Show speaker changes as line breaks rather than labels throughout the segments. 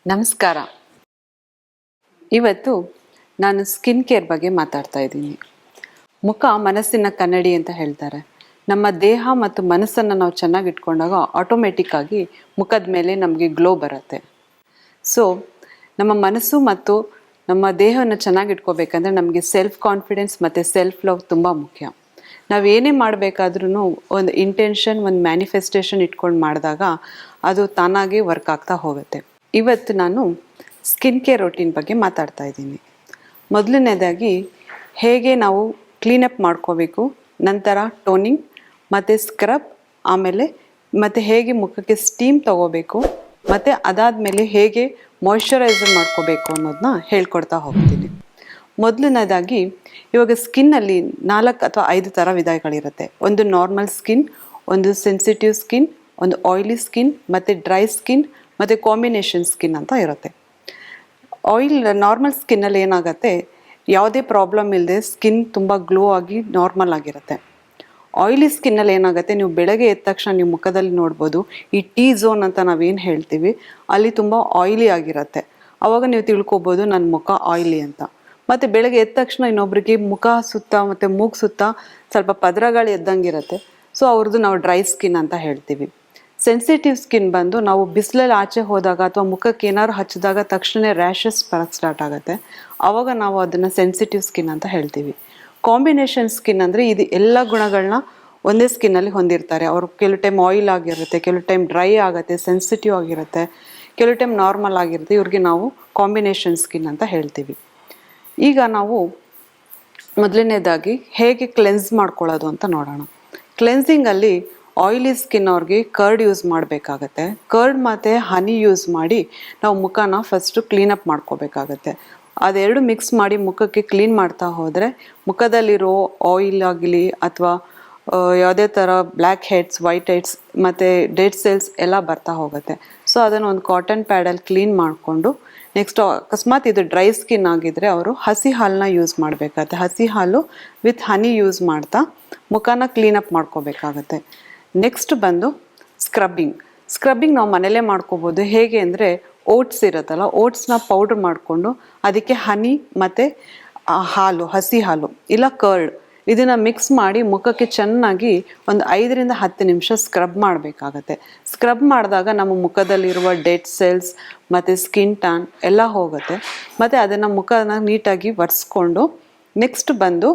ನಮಸ್ಕಾರ. ಇವತ್ತು ನಾನು ಸ್ಕಿನ್ ಕೇರ್ ಬಗ್ಗೆ ಮಾತಾಡ್ತಾ ಇದ್ದೀನಿ. ಮುಖ ಮನಸ್ಸಿನ ಕನ್ನಡಿ ಅಂತ ಹೇಳ್ತಾರೆ. ನಮ್ಮ ದೇಹ ಮತ್ತು ಮನಸ್ಸನ್ನು ನಾವು ಚೆನ್ನಾಗಿ ಇಟ್ಕೊಂಡಾಗ ಆಟೋಮೆಟಿಕ್ ಆಗಿ ಮುಖದ ಮೇಲೆ ನಮಗೆ ಗ್ಲೋ ಬರುತ್ತೆ. ಸೊ ನಮ್ಮ ಮನಸ್ಸು ಮತ್ತು ನಮ್ಮ ದೇಹವನ್ನು ಚೆನ್ನಾಗಿ ಇಟ್ಕೋಬೇಕಂದ್ರೆ ನಮಗೆ ಸೆಲ್ಫ್ ಕಾನ್ಫಿಡೆನ್ಸ್ ಮತ್ತು ಸೆಲ್ಫ್ ಲವ್ ತುಂಬ ಮುಖ್ಯ. ನಾವು ಏನೇ ಮಾಡಬೇಕಾದ್ರೂ ಒಂದು ಇಂಟೆನ್ಷನ್, ಒಂದು ಮ್ಯಾನಿಫೆಸ್ಟೇಷನ್ ಇಟ್ಕೊಂಡು ಮಾಡಿದಾಗ ಅದು ತಾನಾಗಿ ವರ್ಕ್ ಆಗ್ತಾ ಹೋಗುತ್ತೆ. ಇವತ್ತು ನಾನು ಸ್ಕಿನ್ ಕೇರ್ ರೊಟೀನ್ ಬಗ್ಗೆ ಮಾತಾಡ್ತಾ ಇದ್ದೀನಿ. ಮೊದಲನೇದಾಗಿ ಹೇಗೆ ನಾವು ಕ್ಲೀನಪ್ ಮಾಡ್ಕೋಬೇಕು, ನಂತರ ಟೋನಿಂಗ್ ಮತ್ತು ಸ್ಕ್ರಬ್, ಆಮೇಲೆ ಮತ್ತು ಹೇಗೆ ಮುಖಕ್ಕೆ ಸ್ಟೀಮ್ ತಗೋಬೇಕು, ಮತ್ತು ಅದಾದಮೇಲೆ ಹೇಗೆ ಮಾಯ್ಶ್ಚರೈಸರ್ ಮಾಡ್ಕೋಬೇಕು ಅನ್ನೋದನ್ನ ಹೇಳ್ಕೊಡ್ತಾ ಹೋಗ್ತೀನಿ. ಮೊದಲನೇದಾಗಿ ಇವಾಗ ಸ್ಕಿನ್ನಲ್ಲಿ 4 ಅಥವಾ 5 ಥರ ವಿಧಗಳಿರುತ್ತೆ. ಒಂದು ನಾರ್ಮಲ್ ಸ್ಕಿನ್, ಒಂದು ಸೆನ್ಸಿಟಿವ್ ಸ್ಕಿನ್, ಒಂದು ಆಯಿಲಿ ಸ್ಕಿನ್, ಮತ್ತು ಡ್ರೈ ಸ್ಕಿನ್, ಮತ್ತು ಕಾಂಬಿನೇಷನ್ ಸ್ಕಿನ್ ಅಂತ ಇರುತ್ತೆ. ನಾರ್ಮಲ್ ಸ್ಕಿನ್ನಲ್ಲಿ ಏನಾಗುತ್ತೆ, ಯಾವುದೇ ಪ್ರಾಬ್ಲಮ್ ಇಲ್ಲದೆ ಸ್ಕಿನ್ ತುಂಬ ಗ್ಲೋ ಆಗಿ ನಾರ್ಮಲ್ ಆಗಿರುತ್ತೆ. ಆಯಿಲಿ ಸ್ಕಿನ್ನಲ್ಲಿ ಏನಾಗುತ್ತೆ, ನೀವು ಬೆಳಗ್ಗೆ ಎದ್ದ ತಕ್ಷಣ ನೀವು ಮುಖದಲ್ಲಿ ನೋಡ್ಬೋದು, ಈ ಟಿ ಝೋನ್ ಅಂತ ನಾವೇನು ಹೇಳ್ತೀವಿ ಅಲ್ಲಿ ತುಂಬ ಆಯಿಲಿ ಆಗಿರುತ್ತೆ. ಆವಾಗ ನೀವು ತಿಳ್ಕೊಬೋದು ನನ್ನ ಮುಖ ಆಯಿಲಿ ಅಂತ. ಮತ್ತು ಬೆಳಗ್ಗೆ ಎದ್ದ ತಕ್ಷಣ ಇನ್ನೊಬ್ರಿಗೆ ಮುಖ ಸುತ್ತ ಮತ್ತು ಮೂಗು ಸುತ್ತ ಸ್ವಲ್ಪ ಪದರಗಳು ಎದ್ದಂಗಿರುತ್ತೆ. ಸೊ ಅವ್ರದ್ದು ನಾವು ಡ್ರೈ ಸ್ಕಿನ್ ಅಂತ ಹೇಳ್ತೀವಿ. ಸೆನ್ಸಿಟಿವ್ ಸ್ಕಿನ್ ಬಂದು ನಾವು ಬಿಸಿಲಲ್ಲಿ ಆಚೆ ಹೋದಾಗ ಅಥವಾ ಮುಖಕ್ಕೆ ಏನಾದ್ರು ಹಚ್ಚಿದಾಗ ತಕ್ಷಣ ರ್ಯಾಷಸ್ ಬರೋಕ್ಕೆ ಸ್ಟಾರ್ಟ್ ಆಗುತ್ತೆ. ಆವಾಗ ನಾವು ಅದನ್ನು ಸೆನ್ಸಿಟಿವ್ ಸ್ಕಿನ್ ಅಂತ ಹೇಳ್ತೀವಿ. ಕಾಂಬಿನೇಷನ್ ಸ್ಕಿನ್ ಅಂದರೆ ಇದು ಎಲ್ಲ ಗುಣಗಳನ್ನ ಒಂದೇ ಸ್ಕಿನ್ನಲ್ಲಿ ಹೊಂದಿರ್ತಾರೆ. ಅವರು ಕೆಲವು ಟೈಮ್ ಆಯಿಲ್ ಆಗಿರುತ್ತೆ, ಕೆಲವು ಟೈಮ್ ಡ್ರೈ ಆಗುತ್ತೆ, ಸೆನ್ಸಿಟಿವ್ ಆಗಿರುತ್ತೆ, ಕೆಲವು ಟೈಮ್ ನಾರ್ಮಲ್ ಆಗಿರುತ್ತೆ. ಇವ್ರಿಗೆ ನಾವು ಕಾಂಬಿನೇಷನ್ ಸ್ಕಿನ್ ಅಂತ ಹೇಳ್ತೀವಿ. ಈಗ ನಾವು ಮೊದಲನೇದಾಗಿ ಹೇಗೆ ಕ್ಲೆನ್ಸ್ ಮಾಡ್ಕೊಳ್ಳೋದು ಅಂತ ನೋಡೋಣ. ಕ್ಲೆನ್ಸಿಂಗಲ್ಲಿ ಆಯಿಲಿ ಸ್ಕಿನ್ ಅವ್ರಿಗೆ ಕರ್ಡ್ ಯೂಸ್ ಮಾಡಬೇಕಾಗತ್ತೆ. ಕರ್ಡ್ ಮತ್ತು ಹನಿ ಯೂಸ್ ಮಾಡಿ ನಾವು ಮುಖನ ಫಸ್ಟು ಕ್ಲೀನಪ್ ಮಾಡ್ಕೋಬೇಕಾಗತ್ತೆ. ಅದೆರಡು ಮಿಕ್ಸ್ ಮಾಡಿ ಮುಖಕ್ಕೆ ಕ್ಲೀನ್ ಮಾಡ್ತಾ ಹೋದರೆ ಮುಖದಲ್ಲಿರೋ ಆಯಿಲ್ ಆಗಲಿ ಅಥವಾ ಯಾವುದೇ ಥರ ಬ್ಲ್ಯಾಕ್ ಹೆಡ್ಸ್, ವೈಟ್ ಹೆಡ್ಸ್ ಮತ್ತು ಡೆಡ್ ಸೆಲ್ಸ್ ಎಲ್ಲ ಬರ್ತಾ ಹೋಗುತ್ತೆ. ಸೊ ಅದನ್ನು ಒಂದು ಕಾಟನ್ ಪ್ಯಾಡಲ್ಲಿ ಕ್ಲೀನ್ ಮಾಡಿಕೊಂಡು ನೆಕ್ಸ್ಟ್ ಅಕಸ್ಮಾತ್ ಇದು ಡ್ರೈ ಸ್ಕಿನ್ ಆಗಿದ್ದರೆ ಅವರು ಹಸಿ ಹಾಲನ್ನ ಯೂಸ್ ಮಾಡಬೇಕಾಗತ್ತೆ. ಹಸಿ ಹಾಲು ವಿತ್ ಹನಿ ಯೂಸ್ ಮಾಡ್ತಾ ಮುಖನ ಕ್ಲೀನಪ್ ಮಾಡ್ಕೋಬೇಕಾಗತ್ತೆ. ನೆಕ್ಸ್ಟ್ ಬಂದು ಸ್ಕ್ರಬ್ಬಿಂಗ್ ನಾವು ಮನೇಲೇ ಮಾಡ್ಕೋಬೋದು. ಹೇಗೆ ಅಂದರೆ ಓಟ್ಸ್ ಇರುತ್ತಲ್ಲ, ಓಟ್ಸ್ನ ಪೌಡ್ರ್ ಮಾಡಿಕೊಂಡು ಅದಕ್ಕೆ ಹನಿ ಮತ್ತು ಹಾಲು, ಹಸಿ ಹಾಲು ಇಲ್ಲ ಕರ್ಡ್ ಇದನ್ನು ಮಿಕ್ಸ್ ಮಾಡಿ ಮುಖಕ್ಕೆ ಚೆನ್ನಾಗಿ ಒಂದು 5ರಿಂದ 10 ನಿಮಿಷ ಸ್ಕ್ರಬ್ ಮಾಡಬೇಕಾಗತ್ತೆ. ಸ್ಕ್ರಬ್ ಮಾಡಿದಾಗ ನಮ್ಮ ಮುಖದಲ್ಲಿರುವ ಡೆಡ್ ಸೆಲ್ಸ್ ಮತ್ತು ಸ್ಕಿನ್ ಟ್ಯಾನ್ ಎಲ್ಲ ಹೋಗುತ್ತೆ. ಮತ್ತು ಅದನ್ನು ಮುಖನ ನೀಟಾಗಿ ಒರೆಸ್ಕೊಂಡು ನೆಕ್ಸ್ಟ್ ಬಂದು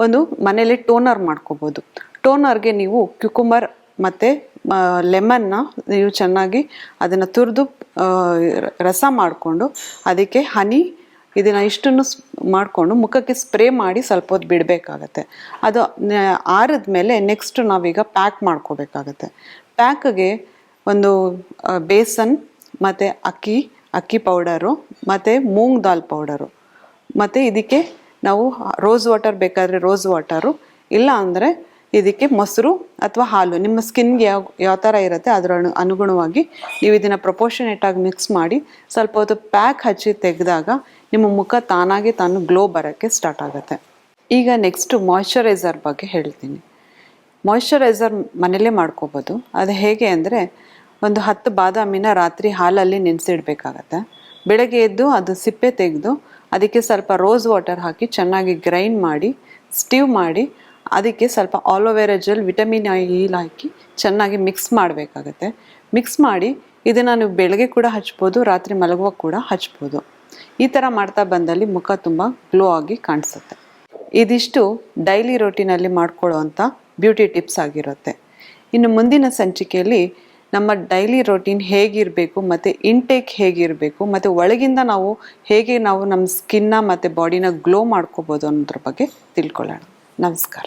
ಒಂದು ಮನೇಲಿ ಟೋನರ್ ಮಾಡ್ಕೋಬೋದು. ಟೋನರ್ಗೆ ನೀವು ಕ್ಯುಕುಂಬರ್ ಮತ್ತು ಲೆಮನ್ನ ನೀವು ಚೆನ್ನಾಗಿ ಅದನ್ನು ತುರಿದು ರಸ ಮಾಡಿಕೊಂಡು ಅದಕ್ಕೆ ಹನಿ ಇದನ್ನು ಇಷ್ಟನ್ನು ಮಾಡಿಕೊಂಡು ಮುಖಕ್ಕೆ ಸ್ಪ್ರೇ ಮಾಡಿ ಸ್ವಲ್ಪ ಹೊತ್ತು ಬಿಡಬೇಕಾಗತ್ತೆ. ಅದು ಆರಿದ ಮೇಲೆ ನೆಕ್ಸ್ಟ್ ನಾವೀಗ ಪ್ಯಾಕ್ ಮಾಡ್ಕೋಬೇಕಾಗತ್ತೆ. ಪ್ಯಾಕ್ಗೆ ಒಂದು ಬೇಸನ್ ಮತ್ತು ಅಕ್ಕಿ ಪೌಡರು ಮತ್ತು ಮೂಂಗ್ ದಾಲ್ ಪೌಡರು ಮತ್ತು ಇದಕ್ಕೆ ನಾವು ರೋಸ್ ವಾಟರ್ ಬೇಕಾದರೆ ರೋಸ್ ವಾಟರು, ಇಲ್ಲ ಅಂದರೆ ಇದಕ್ಕೆ ಮೊಸರು ಅಥವಾ ಹಾಲು, ನಿಮ್ಮ ಸ್ಕಿನ್ಗೆ ಯಾವ ಥರ ಇರುತ್ತೆ ಅದರ ಅನುಗುಣವಾಗಿ ನೀವು ಇದನ್ನು ಪ್ರಪೋರ್ಷನೇಟಾಗಿ ಮಿಕ್ಸ್ ಮಾಡಿ ಸ್ವಲ್ಪ ಹೊತ್ತು ಪ್ಯಾಕ್ ಹಚ್ಚಿ ತೆಗೆದಾಗ ನಿಮ್ಮ ಮುಖ ತಾನು ಗ್ಲೋ ಬರೋಕ್ಕೆ ಸ್ಟಾರ್ಟ್ ಆಗುತ್ತೆ. ಈಗ ನೆಕ್ಸ್ಟು ಮಾಯ್ಶ್ಚರೈಸರ್ ಬಗ್ಗೆ ಹೇಳ್ತೀನಿ. ಮಾಯ್ಶ್ಚರೈಸರ್ ಮನೇಲೇ ಮಾಡ್ಕೋಬೋದು. ಅದು ಹೇಗೆ ಅಂದರೆ ಒಂದು 10 ಬಾದಾಮಿನ ರಾತ್ರಿ ಹಾಲಲ್ಲಿ ನೆನೆಸಿಡ್ಬೇಕಾಗತ್ತೆ. ಬೆಳಗ್ಗೆ ಎದ್ದು ಅದು ಸಿಪ್ಪೆ ತೆಗೆದು ಅದಕ್ಕೆ ಸ್ವಲ್ಪ ರೋಸ್ ವಾಟರ್ ಹಾಕಿ ಚೆನ್ನಾಗಿ ಗ್ರೈಂಡ್ ಮಾಡಿ ಸ್ಟೀವ್ ಮಾಡಿ ಅದಕ್ಕೆ ಸ್ವಲ್ಪ ಆಲೋವೆರಾ ಜೆಲ್, ವಿಟಮಿನ್ ಆಯಿಲ್ ಹಾಕಿ ಚೆನ್ನಾಗಿ ಮಿಕ್ಸ್ ಮಾಡಬೇಕಾಗತ್ತೆ. ಮಿಕ್ಸ್ ಮಾಡಿ ಇದನ್ನು ನೀವು ಬೆಳಗ್ಗೆ ಕೂಡ ಹಚ್ಬೋದು, ರಾತ್ರಿ ಮಲಗುವಾಗ ಕೂಡ ಹಚ್ಬೋದು. ಈ ಥರ ಮಾಡ್ತಾ ಬಂದಲ್ಲಿ ಮುಖ ತುಂಬ ಗ್ಲೋ ಆಗಿ ಕಾಣಿಸುತ್ತೆ. ಇದಿಷ್ಟು ಡೈಲಿ ರೋಟೀನಲ್ಲಿ ಮಾಡ್ಕೊಳ್ಳೋವಂಥ ಬ್ಯೂಟಿ ಟಿಪ್ಸ್ ಆಗಿರುತ್ತೆ. ಇನ್ನು ಮುಂದಿನ ಸಂಚಿಕೆಯಲ್ಲಿ ನಮ್ಮ ಡೈಲಿ ರೋಟೀನ್ ಹೇಗಿರಬೇಕು ಮತ್ತು ಇಂಟೇಕ್ ಹೇಗಿರಬೇಕು ಮತ್ತು ಒಳಗಿಂದ ನಾವು ಹೇಗೆ ನಮ್ಮ ಸ್ಕಿನ್ನ ಮತ್ತು ಬಾಡಿನ ಗ್ಲೋ ಮಾಡ್ಕೋಬೋದು ಅನ್ನೋದ್ರ ಬಗ್ಗೆ ತಿಳ್ಕೊಳ್ಳೋಣ. ನಮಸ್ಕಾರ.